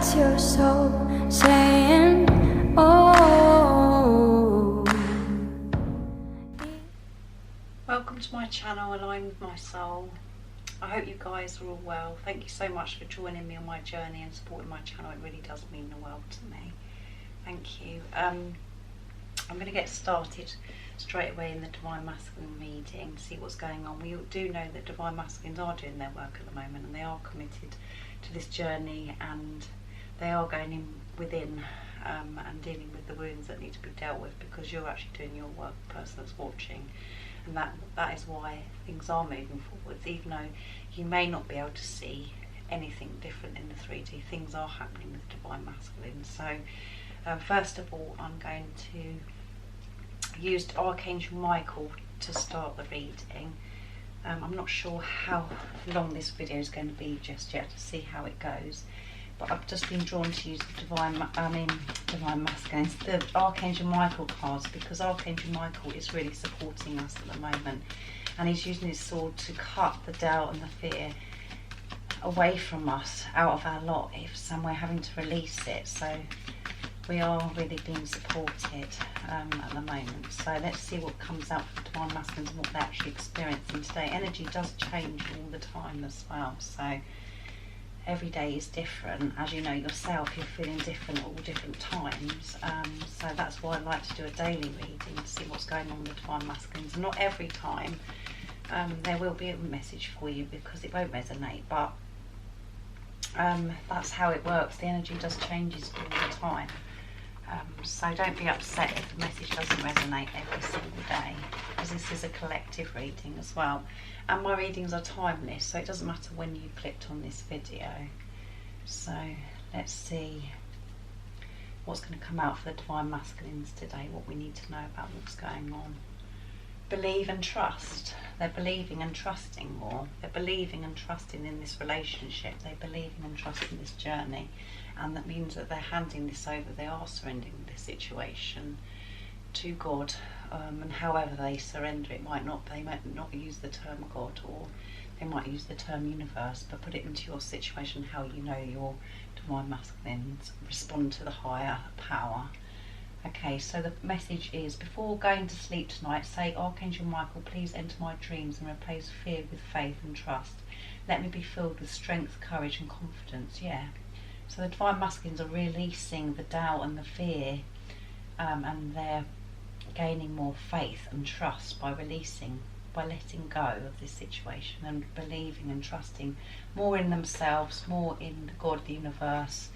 What's your soul saying? Oh. Welcome to my channel, Align with My Soul. I hope you guys are all well. Thank you so much for joining me on my journey and supporting my channel. It really does mean the world to me. Thank you. I'm going to get started straight away in the Divine Masculine reading, see what's going on. We do know that Divine Masculines are doing their work at the moment, and they are committed to this journey, and they are going in within and dealing with the wounds that need to be dealt with, because you're actually doing your work, the person that's watching, and that is why things are moving forwards. Even though you may not be able to see anything different in the 3D, things are happening with Divine Masculine. So first of all, I'm going to use Archangel Michael to start the reading. I'm not sure how long this video is going to be just yet, to see how it goes, but I've just been drawn to use the Divine Masculines, the Archangel Michael cards, because Archangel Michael is really supporting us at the moment, and he's using his sword to cut the doubt and the fear away from us, out of our lives, and we're having to release it. So we are really being supported at the moment. So let's see what comes out for Divine Masculines and what they're actually experiencing today. Energy does change all the time as well, so every day is different. As you know yourself, you're feeling different at all different times. So that's why I like to do a daily reading to see what's going on with Divine Masculines. And not every time there will be a message for you, because it won't resonate, but that's how it works. The energy does changes all the time. So don't be upset if the message doesn't resonate every single day, because this is a collective reading as well. And my readings are timeless, so it doesn't matter when you clicked on this video. So let's see what's going to come out for the Divine Masculines today, what we need to know about what's going on. Believe and trust. They're believing and trusting more. They're believing and trusting in this relationship. They're believing and trusting this journey. And that means that they're handing this over. They are surrendering this situation to God. And however they surrender, they might not use the term God, or they might use the term universe, but put it into your situation, how you know your Divine Masculines respond to the higher power. Okay, so the message is, before going to sleep tonight, say, Archangel Michael, please enter my dreams and replace fear with faith and trust. Let me be filled with strength, courage and confidence. Yeah. So the Divine Masculines are releasing the doubt and the fear, and they're gaining more faith and trust by letting go of this situation and believing and trusting more in themselves, more in God, the universe,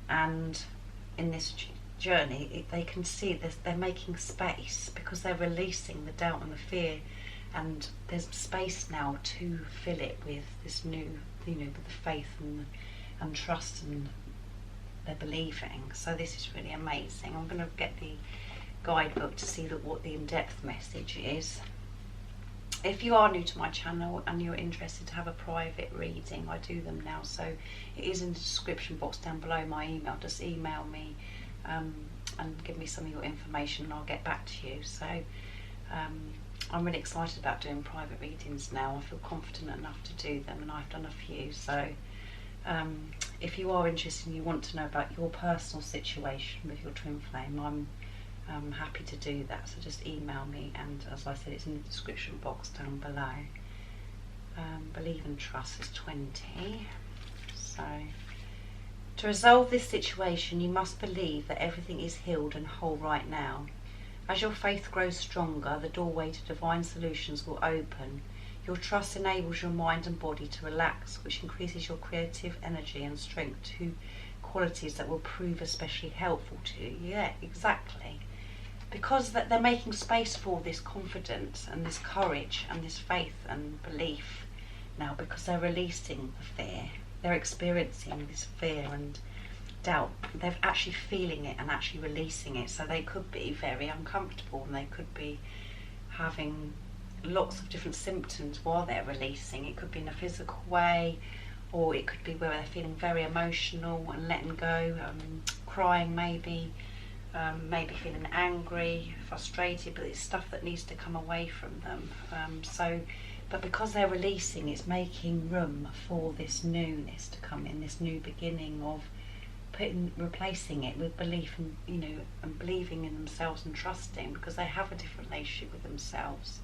and in this journey. They can see this, they're making space, because they're releasing the doubt and the fear, and there's space now to fill it with this new, with the faith and trust, and they're believing. So this is really amazing. I'm going to get the guidebook to see what the in-depth message is. If you are new to my channel and you're interested to have a private reading, I do them now, so it is in the description box down below, my email. Just email me and give me some of your information, and I'll get back to you. So I'm really excited about doing private readings now. I feel confident enough to do them, and I've done a few. So if you are interested and you want to know about your personal situation with your twin flame, I'm happy to do that. So just email me, and as I said, it's in the description box down below. Believe and trust is 20. So to resolve this situation, you must believe that everything is healed and whole right now. As your faith grows stronger, the doorway to divine solutions will open. Your trust enables your mind and body to relax, which increases your creative energy and strength, to qualities that will prove especially helpful to you. Yeah, exactly. Because they're making space for this confidence and this courage and this faith and belief now, because they're releasing the fear. They're experiencing this fear and doubt. They're actually feeling it and actually releasing it. So they could be very uncomfortable, and they could be having lots of different symptoms while they're releasing. It could be in a physical way, or it could be where they're feeling very emotional and letting go, crying maybe, maybe feeling angry, frustrated, but it's stuff that needs to come away from them. But because they're releasing, it's making room for this newness to come in, this new beginning of replacing it with belief and, you know, and believing in themselves and trusting, because they have a different relationship with themselves.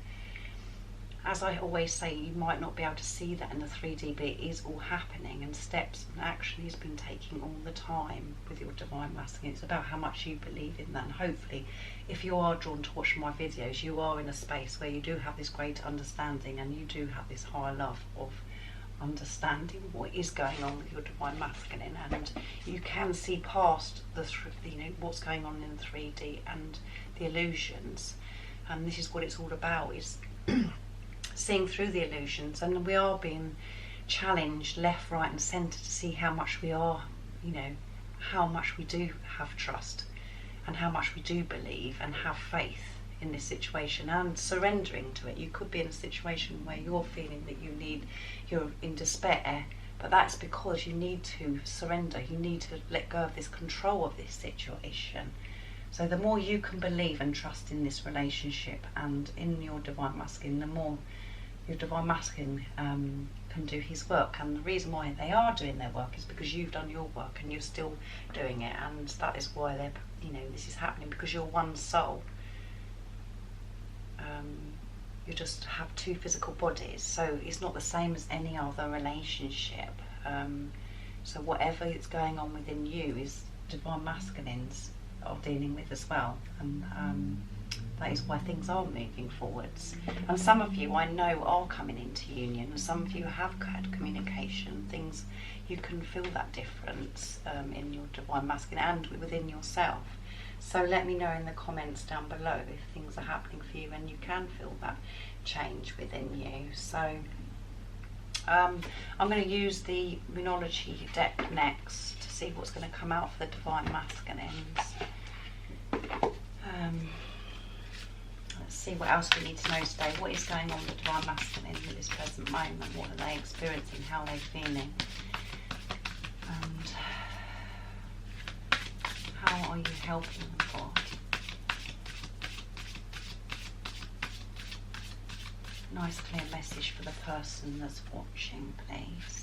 As I always say, you might not be able to see that in the 3D, but it is all happening, and steps and action he's been taking all the time with your divine masculine. It's about how much you believe in that, and hopefully if you are drawn to watch my videos, you are in a space where you do have this great understanding, and you do have this higher love of understanding what is going on with your divine masculine, and you can see past the you know, what's going on in 3D and the illusions. And this is what it's all about, is seeing through the illusions. And we are being challenged left, right and centre to see how much we are, you know, how much we do have trust and how much we do believe and have faith in this situation, and surrendering to it. You could be in a situation where you're feeling that you're in despair, but that's because you need to surrender. You need to let go of this control of this situation. So the more you can believe and trust in this relationship and in your divine masculine, the more your divine masculine can do his work. And the reason why they are doing their work is because you've done your work and you're still doing it, and that is why they're, you know, this is happening, because you're one soul. You just have two physical bodies, so it's not the same as any other relationship. So whatever is going on within you is divine masculines are dealing with as well, and that is why things are moving forwards. And some of you I know are coming into union, and some of you have had communication, things, you can feel that difference in your divine masculine and within yourself. So let me know in the comments down below if things are happening for you and you can feel that change within you. So I'm going to use the Moonology deck next to see what's going to come out for the divine masculines. Let's see what else we need to know today. What is going on with the divine masculine at this present moment? What are they experiencing? How are they feeling? And how are you helping them, God? Nice clear message for the person that's watching, please.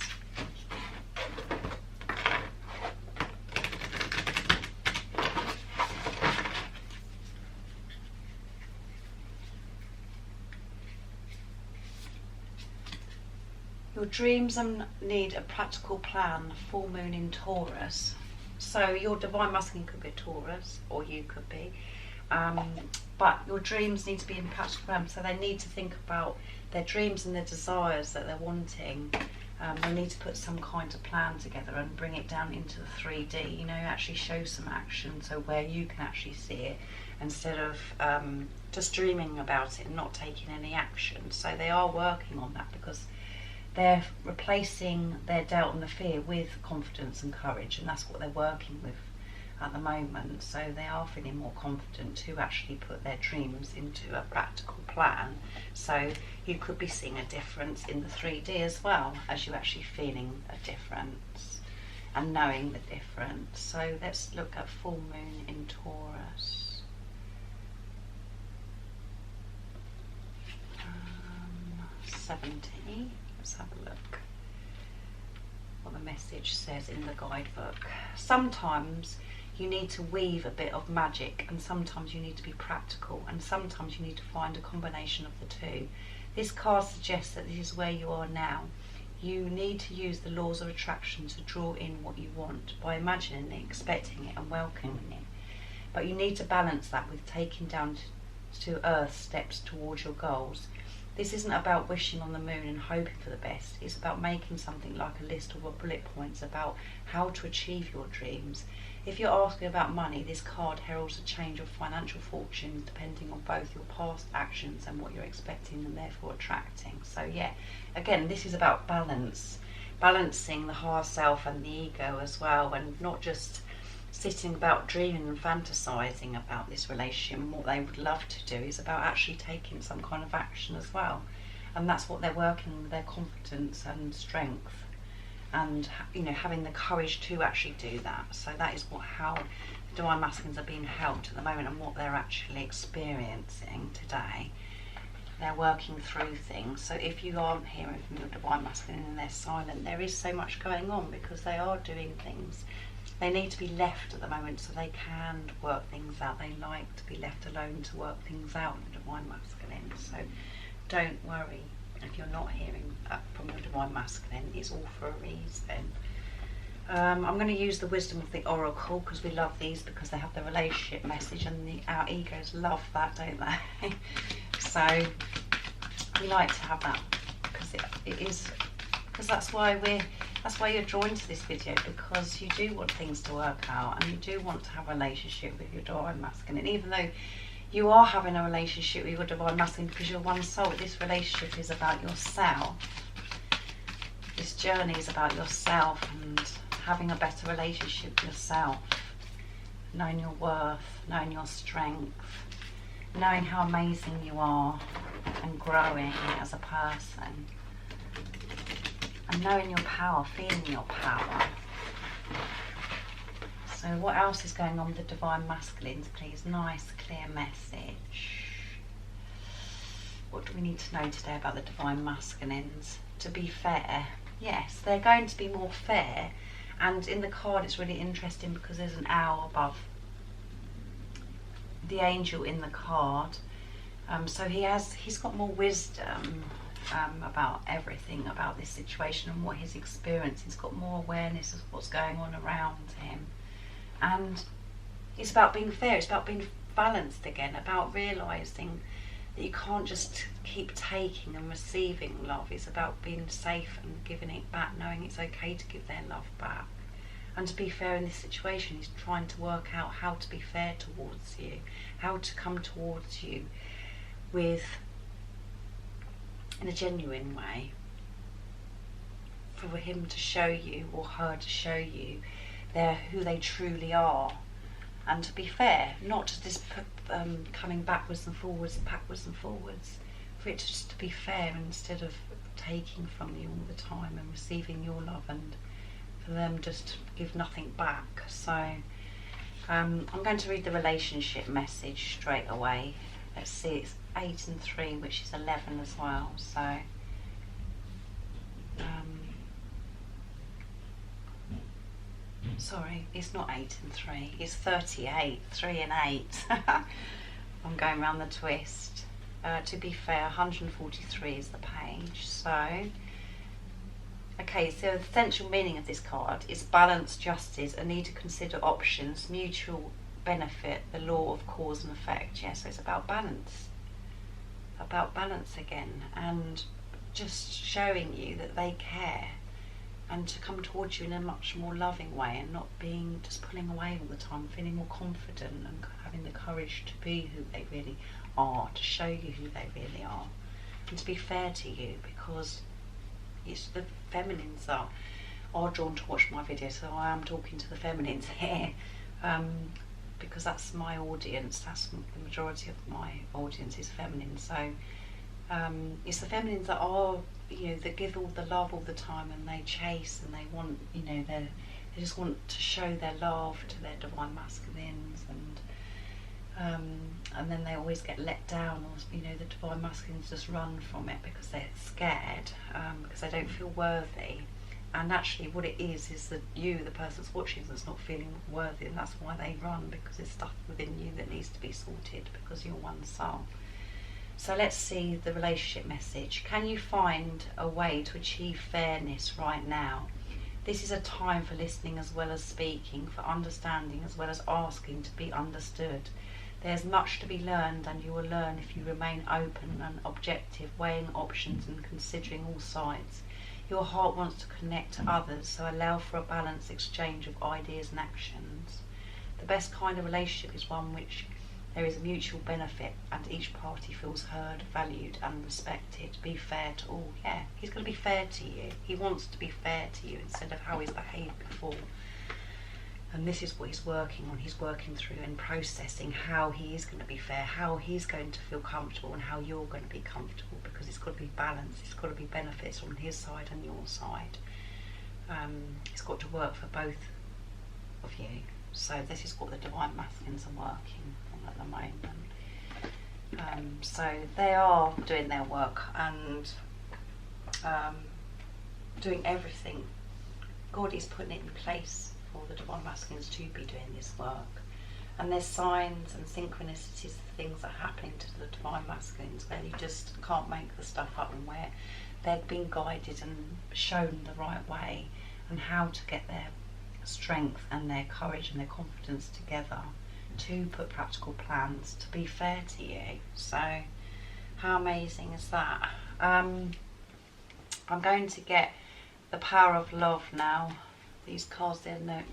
Your dreams need a practical plan. Full moon in Taurus. So your divine masculine could be a Taurus, or you could be. But your dreams need to be in practical plan. So they need to think about their dreams and their desires that they're wanting. They need to put some kind of plan together and bring it down into the 3D. You know, actually show some action, so where you can actually see it instead of just dreaming about it and not taking any action. So they are working on that, because they're replacing their doubt and the fear with confidence and courage, and that's what they're working with at the moment. So they are feeling more confident to actually put their dreams into a practical plan. So you could be seeing a difference in the 3D as well, as you're actually feeling a difference and knowing the difference. So let's look at full moon in Taurus. 70. Let's have a look what the message says in the guidebook. Sometimes you need to weave a bit of magic, and sometimes you need to be practical, and sometimes you need to find a combination of the two. This card suggests that this is where you are now. You need to use the laws of attraction to draw in what you want by imagining it, expecting it and welcoming it. But you need to balance that with taking down to earth steps towards your goals. This isn't about wishing on the moon and hoping for the best. It's about making something like a list of bullet points about how to achieve your dreams. If you're asking about money, this card heralds a change of financial fortunes depending on both your past actions and what you're expecting and therefore attracting. So yeah, again, this is about balance. Balancing the higher self and the ego as well, and not just sitting about dreaming and fantasizing about this relationship. And what they would love to do is about actually taking some kind of action as well, and that's what they're working with, their confidence and strength, and you know, having the courage to actually do that. So that is how the divine masculines are being helped at the moment, and what they're actually experiencing today. They're working through things. So if you aren't hearing from your divine masculine and they're silent, there is so much going on, because they are doing things They need to be left at the moment so they can work things out. They like to be left alone to work things out in the Divine Masculine. So don't worry if you're not hearing from your Divine Masculine. It's all for a reason. I'm going to use the Wisdom of the Oracle because we love these, because they have the relationship message, and our egos love that, don't they? So we like to have that because it is, because that's why you're drawn to this video, because you do want things to work out and you do want to have a relationship with your Divine Masculine. Even though you are having a relationship with your Divine Masculine because you're one soul, this relationship is about yourself. This journey is about yourself and having a better relationship with yourself, knowing your worth, knowing your strength, knowing how amazing you are and growing as a person, and knowing your power, feeling your power. So what else is going on with the Divine Masculines, please? Nice, clear message. What do we need to know today about the Divine Masculines? To be fair, yes, they're going to be more fair. And in the card it's really interesting because there's an owl above the angel in the card. So he's got more wisdom about everything, about this situation and what he's experienced. He's got more awareness of what's going on around him. And it's about being fair, it's about being balanced again, about realising that you can't just keep taking and receiving love. It's about being safe and giving it back, knowing it's okay to give their love back. And to be fair in this situation, he's trying to work out how to be fair towards you, how to come towards you in a genuine way, for him to show you, or her to show you, who they truly are. And to be fair, not to just coming backwards and forwards, for it just to be fair instead of taking from you all the time and receiving your love, and for them just to give nothing back. So I'm going to read the relationship message straight away. Let's see, it's 8 and 3, which is 11 as well. So sorry, it's not 8 and 3, it's 38, 3 and 8. I'm going around the twist. To be fair, 143 is the page. So, okay, so the essential meaning of this card is balance, justice, a need to consider options, mutual benefit, the law of cause and effect. Yeah, so it's about balance again, and just showing you that they care, and to come towards you in a much more loving way, and not being just pulling away all the time, feeling more confident and having the courage to be who they really are, to show you who they really are, and to be fair to you, because it's the feminines are drawn to watch my videos. So I am talking to the feminines here, because that's my audience, that's the majority of my audience is feminine. So it's the feminines that are, that give all the love all the time, and they chase and they want, they just want to show their love to their Divine Masculines, and then they always get let down, or the Divine Masculines just run from it because they're scared, because they don't feel worthy. And actually what it is that you, the person that's watching, that's not feeling worthy, and that's why they run, because there's stuff within you that needs to be sorted, because you're one soul. So let's see the relationship message. Can you find a way to achieve fairness right now? This is a time for listening as well as speaking, for understanding as well as asking to be understood. There's much to be learned, and you will learn if you remain open and objective, weighing options and considering all sides. Your heart wants to connect to others, so allow for a balanced exchange of ideas and actions. The best kind of relationship is one which there is a mutual benefit and each party feels heard, valued and respected. Be fair to all. Yeah, he's going to be fair to you. He wants to be fair to you instead of how he's behaved before. And this is what he's working on. He's working through and processing how he is going to be fair, how he's going to feel comfortable, and how you're going to be comfortable, because it's got to be balanced. It's got to be benefits on his side and your side. It's got to work for both of you. So this is what the Divine Masculines are working on at the moment. So they are doing their work and doing everything. God is putting it in place for the Divine Masculines to be doing this work. And there's signs and synchronicities of things that are happening to the Divine Masculines where you just can't make the stuff up, and where they've been guided and shown the right way and how to get their strength and their courage and their confidence together to put practical plans to be fair to you. So how amazing is that? I'm going to get the Power of Love now. These cards, they're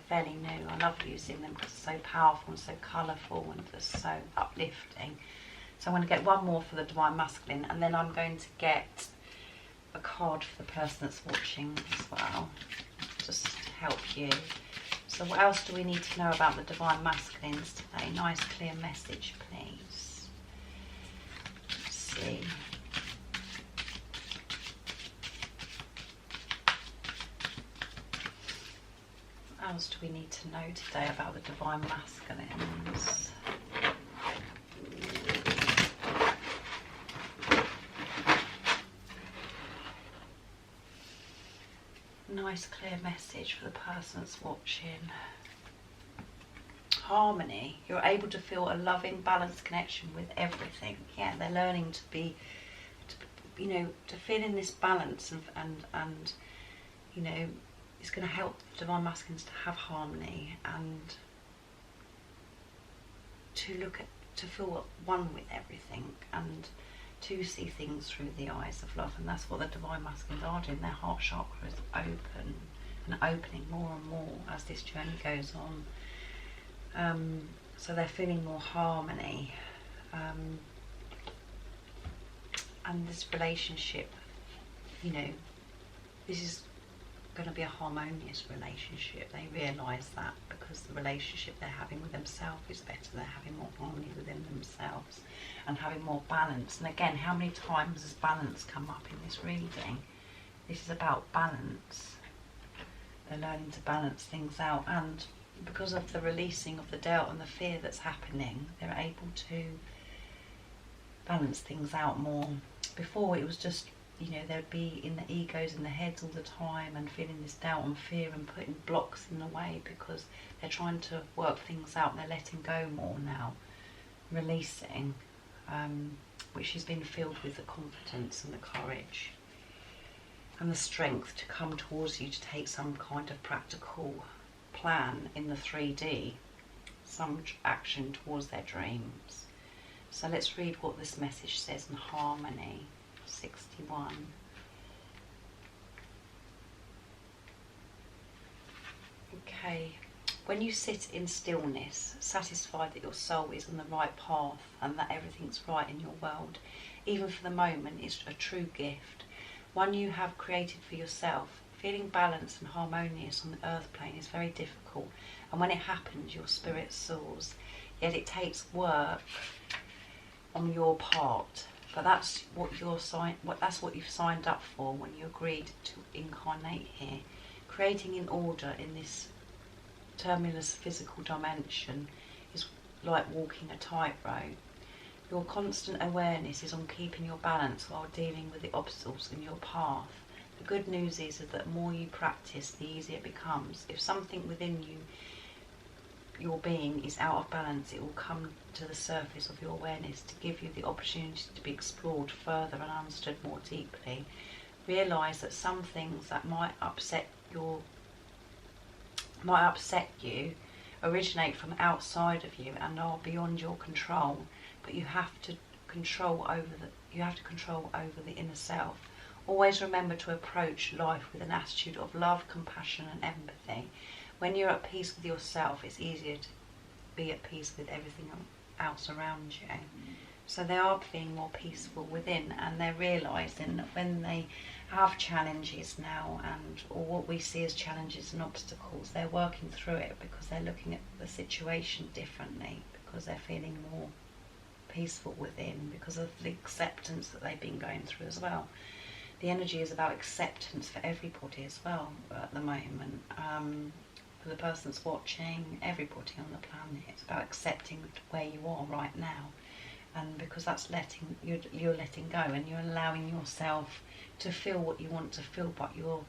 fairly new. I love using them because they're so powerful and so colourful and just so uplifting. So I'm going to get one more for the Divine Masculine, and then I'm going to get a card for the person that's watching as well, just to help you. So what else do we need to know about the Divine Masculines today? Nice clear message, please. Let's see. What else do we need to know today about the Divine Masculines? Nice clear message for the person that's watching. Harmony. You're able to feel a loving, balanced connection with everything. Yeah, they're learning to be, you know, to feel in this balance, and you know, it's going to help the Divine Masculines to have harmony and to feel one with everything, and to see things through the eyes of love. And that's what the Divine Masculines are doing. Their heart chakra is open and opening more and more as this journey goes on. So they're feeling more harmony, and this relationship, you know, this is going to be a harmonious relationship. They realise that because the relationship they're having with themselves is better. They're having more harmony within themselves and having more balance. And again, how many times has balance come up in this reading? This is about balance. They're learning to balance things out, and because of the releasing of the doubt and the fear that's happening, they're able to balance things out more. Before, it was just, you know, they'd be in the egos in the heads all the time and feeling this doubt and fear and putting blocks in the way because they're trying to work things out. They're letting go more now, releasing, which has been filled with the confidence and the courage and the strength to come towards you to take some kind of practical plan in the 3D, some action towards their dreams. So let's read what this message says in harmony. 61. Okay, when you sit in stillness, satisfied that your soul is on the right path and that everything's right in your world, even for the moment, is a true gift, one you have created for yourself. Feeling balanced and harmonious on the earth plane is very difficult, and when it happens, your spirit soars. Yet it takes work on your part. But that's what that's what you've signed up for when you agreed to incarnate here. Creating in order in this tumultuous physical dimension is like walking a tightrope. Your constant awareness is on keeping your balance while dealing with the obstacles in your path. The good news is that the more you practice, the easier it becomes. If something within you, your being, is out of balance, it will come to the surface of your awareness to give you the opportunity to be explored further and understood more deeply. Realise that some things that might upset you originate from outside of you and are beyond your control, but you have to control over the inner self. Always remember to approach life with an attitude of love, compassion and empathy. When you're at peace with yourself, it's easier to be at peace with everything else around you. So they are being more peaceful within, and they're realising that when they have challenges now, or what we see as challenges and obstacles, they're working through it because they're looking at the situation differently, because they're feeling more peaceful within, because of the acceptance that they've been going through as well. The energy is about acceptance for everybody as well at the moment. For the person that's watching, everybody on the planet, it's about accepting where you are right now, and because that's you're letting go and you're allowing yourself to feel what you want to feel, but you're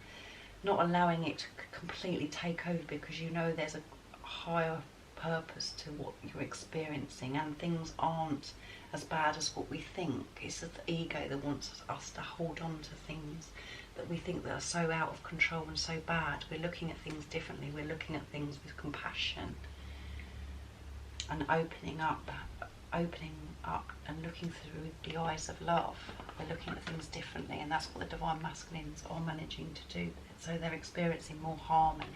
not allowing it to completely take over, because you know there's a higher purpose to what you're experiencing, and things aren't as bad as what we think. It's the ego that wants us to hold on to things that we think that are so out of control and so bad. We're looking at things differently. We're looking at things with compassion and opening up and looking through the eyes of love. We're looking at things differently, and that's what the divine masculines are managing to do. So they're experiencing more harmony.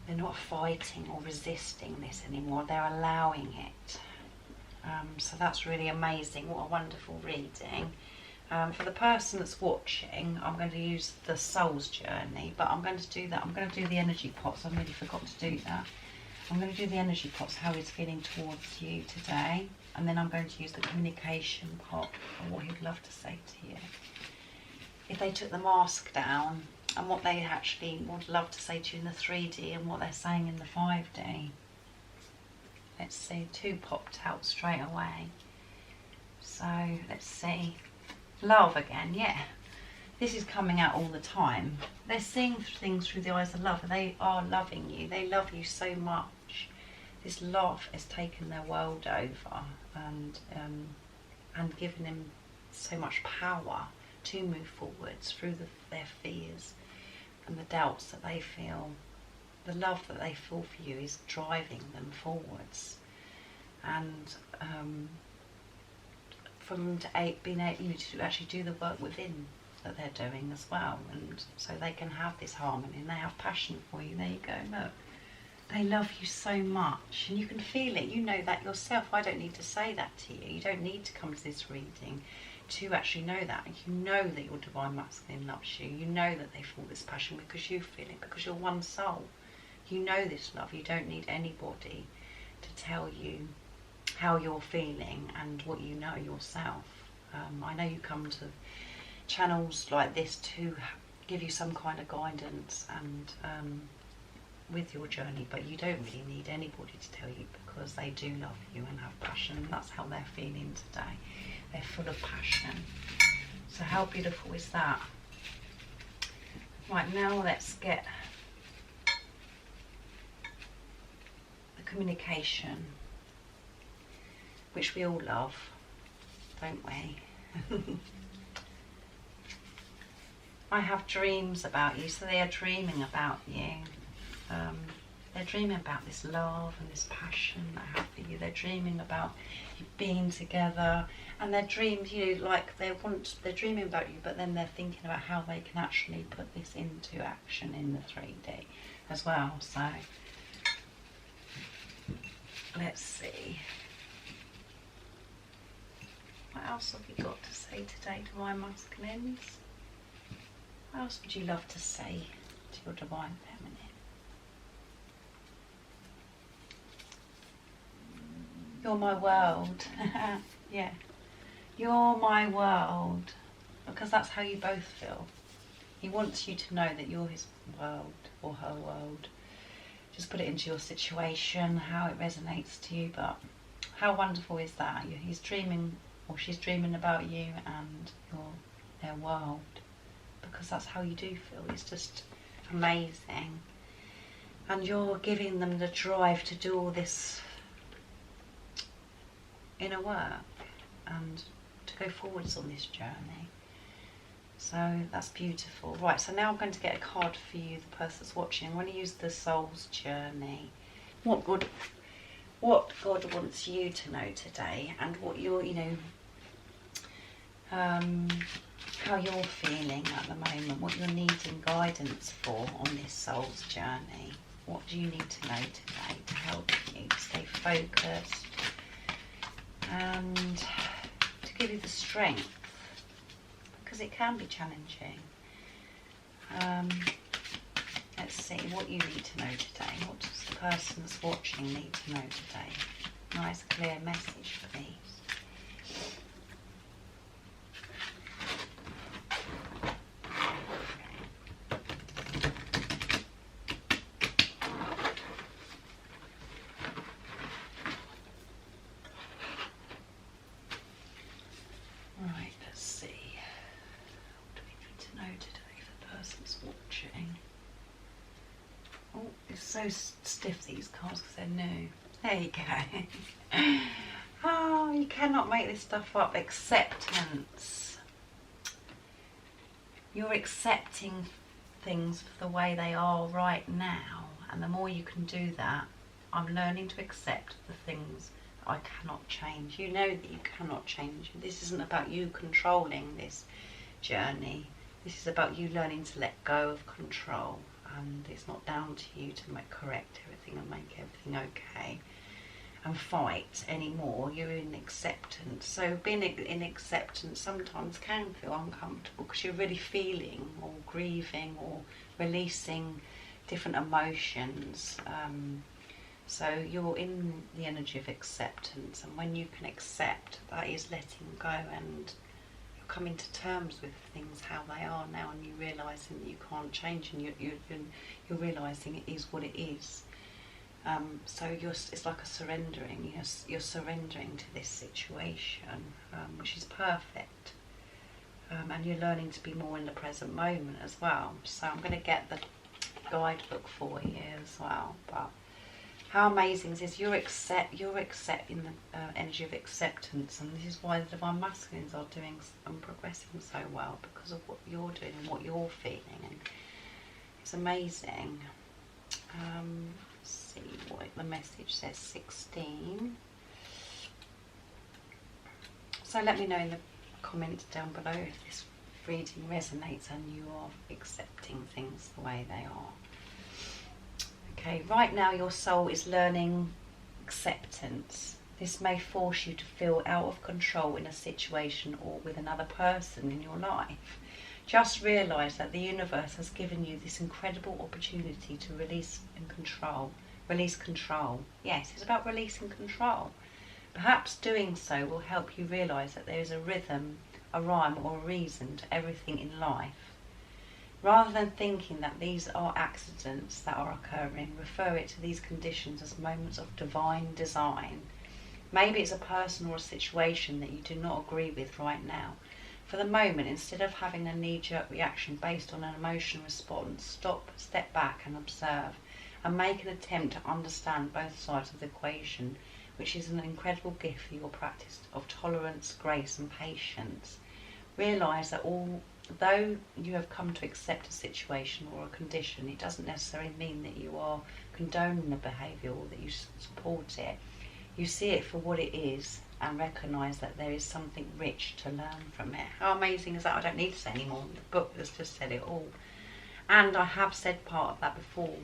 They're not fighting or resisting this anymore. They're allowing it. So that's really amazing. What a wonderful reading. For the person that's watching, I'm going to use the soul's journey, but I'm going to do that. I'm going to do the energy pots. I really forgot to do that. I'm going to do the energy pots, how he's feeling towards you today, and then I'm going to use the communication pot for what he'd love to say to you. If they took the mask down, and what they actually would love to say to you in the 3D and what they're saying in the 5D. Let's see, 2 popped out straight away. So let's see. Love again, yeah. This is coming out all the time. They're seeing things through the eyes of love. They are loving you. They love you so much. This love has taken their world over and given them so much power to move forwards through their fears and the doubts that they feel. The love that they feel for you is driving them forwards. And from being able to actually do the work within that they're doing as well, and so they can have this harmony and they have passion for you. There you go, look. They love you so much, and you can feel it. You know that yourself. I don't need to say that to you. You don't need to come to this reading to actually know that. You know that your divine masculine loves you. You know that they feel this passion because you feel it, because you're one soul. You know this love. You don't need anybody to tell you how you're feeling and what you know yourself. I know you come to channels like this to give you some kind of guidance and with your journey, but you don't really need anybody to tell you, because they do love you and have passion, and that's how they're feeling today. They're full of passion. So how beautiful is that? Right, now let's get the communication, which we all love, don't we? I have dreams about you, so they are dreaming about you. They're dreaming about this love and this passion I have for you. They're dreaming about you being together, and their dreams, you know, like they're dreaming about you, but then they're thinking about how they can actually put this into action in the 3D as well. So let's see. What else have you got to say today, Divine Masculines? What else would you love to say to your Divine Feminine? You're my world. Yeah. You're my world. Because that's how you both feel. He wants you to know that you're his world or her world. Just put it into your situation, how it resonates to you. But how wonderful is that? He's dreaming, or she's dreaming about you and you're their world. Because that's how you do feel. It's just amazing. And you're giving them the drive to do all this inner work and to go forwards on this journey. So that's beautiful. Right, so now I'm going to get a card for you, the person that's watching. I'm going to use the soul's journey. What God wants you to know today, and what you're, how you're feeling at the moment, what you're needing guidance for on this soul's journey. What do you need to know today to help you to stay focused and to give you the strength, because it can be challenging. Let's see what you need to know today. What does the person that's watching need to know today? Nice clear message for these. Right, let's see. What do we need to know today for the person that's watching? It's so stiff, these cards, because they're new. There you go. Oh, you cannot make this stuff up. Acceptance. You're accepting things for the way they are right now, and the more you can do that, I'm learning to accept the things that I cannot change. You know that you cannot change. This isn't about you controlling this journey. This is about you learning to let go of control, and it's not down to you to correct everything and make everything okay and fight anymore. You're in acceptance. So being in acceptance sometimes can feel uncomfortable because you're really feeling or grieving or releasing different emotions. So you're in the energy of acceptance, and when you can accept, that is letting go, and you're coming to terms with things how they are now, and you're realising that you can't change, and you're realising it is what it is. So it's like a surrendering. You're surrendering to this situation, which is perfect, and you're learning to be more in the present moment as well. So I'm going to get the guidebook for you as well. But how amazing is this? You're accepting the energy of acceptance, and this is why the Divine Masculines are doing and progressing so well, because of what you're doing and what you're feeling, and it's amazing. See what the message says. 16. So let me know in the comments down below if this reading resonates and you are accepting things the way they are. Okay, right now your soul is learning acceptance. This may force you to feel out of control in a situation or with another person in your life. Just realise that the universe has given you this incredible opportunity to release control. Yes, it's about releasing control. Perhaps doing so will help you realise that there is a rhythm, a rhyme or a reason to everything in life. Rather than thinking that these are accidents that are occurring, refer it to these conditions as moments of divine design. Maybe it's a person or a situation that you do not agree with right now. For the moment, instead of having a knee-jerk reaction based on an emotional response, step back and observe, and make an attempt to understand both sides of the equation, which is an incredible gift for your practice of tolerance, grace and patience. Realise that although you have come to accept a situation or a condition, it doesn't necessarily mean that you are condoning the behaviour or that you support it. You see it for what it is and recognise that there is something rich to learn from it. How amazing is that? I don't need to say any more. The book has just said it all. And I have said part of that before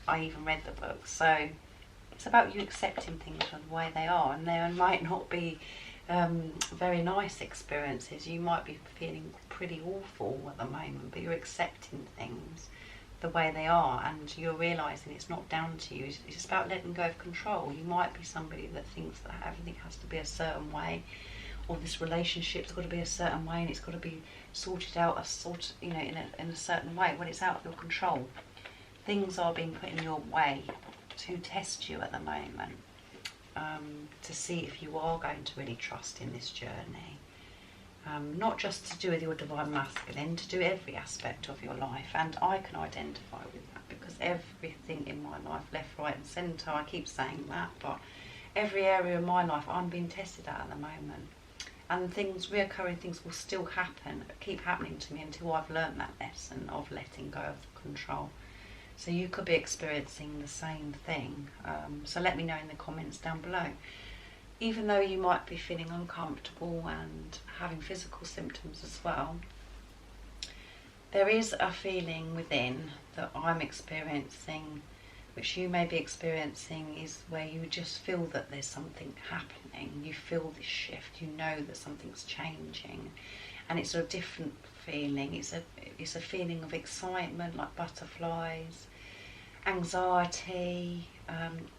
I even read the book. So it's about you accepting things for the way they are, and there might not be very nice experiences. You might be feeling pretty awful at the moment, but you're accepting things the way they are, and you're realising it's not down to you. It's just about letting go of control. You might be somebody that thinks that everything has to be a certain way, or this relationship's got to be a certain way, and it's got to be sorted out in a certain way. When it's out of your control, things are being put in your way to test you at the moment, to see if you are going to really trust in this journey. Not just to do with your Divine Masculine, to do every aspect of your life. And I can identify with that, because everything in my life, left, right and centre, I keep saying that, but every area of my life I'm being tested at the moment. And reoccurring things will still keep happening to me until I've learnt that lesson of letting go of control. So you could be experiencing the same thing. So let me know in the comments down below. Even though you might be feeling uncomfortable and having physical symptoms as well, there is a feeling within that I'm experiencing, which you may be experiencing, is where you just feel that there's something happening. You feel this shift, you know that something's changing, and it's a different feeling. It's a feeling of excitement, like butterflies, anxiety,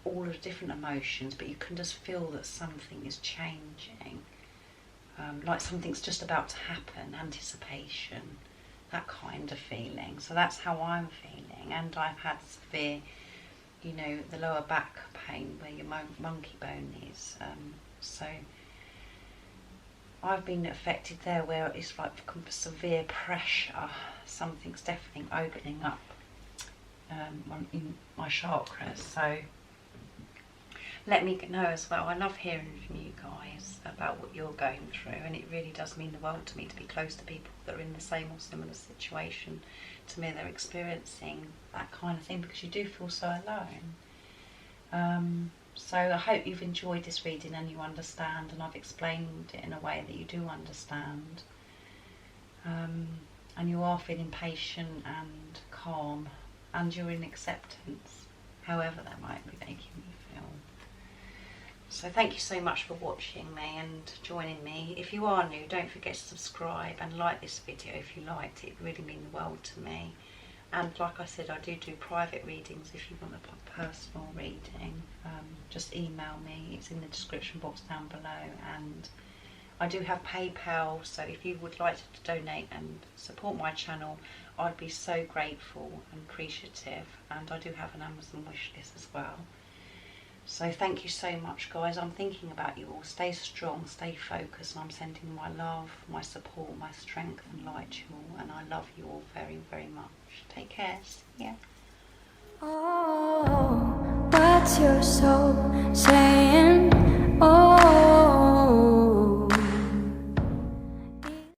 all of the different emotions, but you can just feel that something is changing, like something's just about to happen, anticipation, that kind of feeling. So that's how I'm feeling. And I've had severe, the lower back pain where your monkey bone is, so I've been affected there, where it's like severe pressure. Something's definitely opening up in my chakras. So let me know as well. I love hearing from you guys about what you're going through, and it really does mean the world to me to be close to people that are in the same or similar situation to me. They're experiencing that kind of thing, because you do feel so alone. So I hope you've enjoyed this reading and you understand, and I've explained it in a way that you do understand. And you are feeling patient and calm, and you're in acceptance, however that might be making you feel. So thank you so much for watching me and joining me. If you are new, don't forget to subscribe and like this video if you liked it. It really means the world to me. And like I said, I do private readings if you want a personal reading. Just email me, it's in the description box down below. And I do have PayPal, so if you would like to donate and support my channel, I'd be so grateful and appreciative. And I do have an Amazon wish list as well. So thank you so much, guys. I'm thinking about you all. Stay strong, stay focused, and I'm sending my love, my support, my strength and light to you all. And I love you all very, very much. Take care. See ya. Oh, what's your soul saying?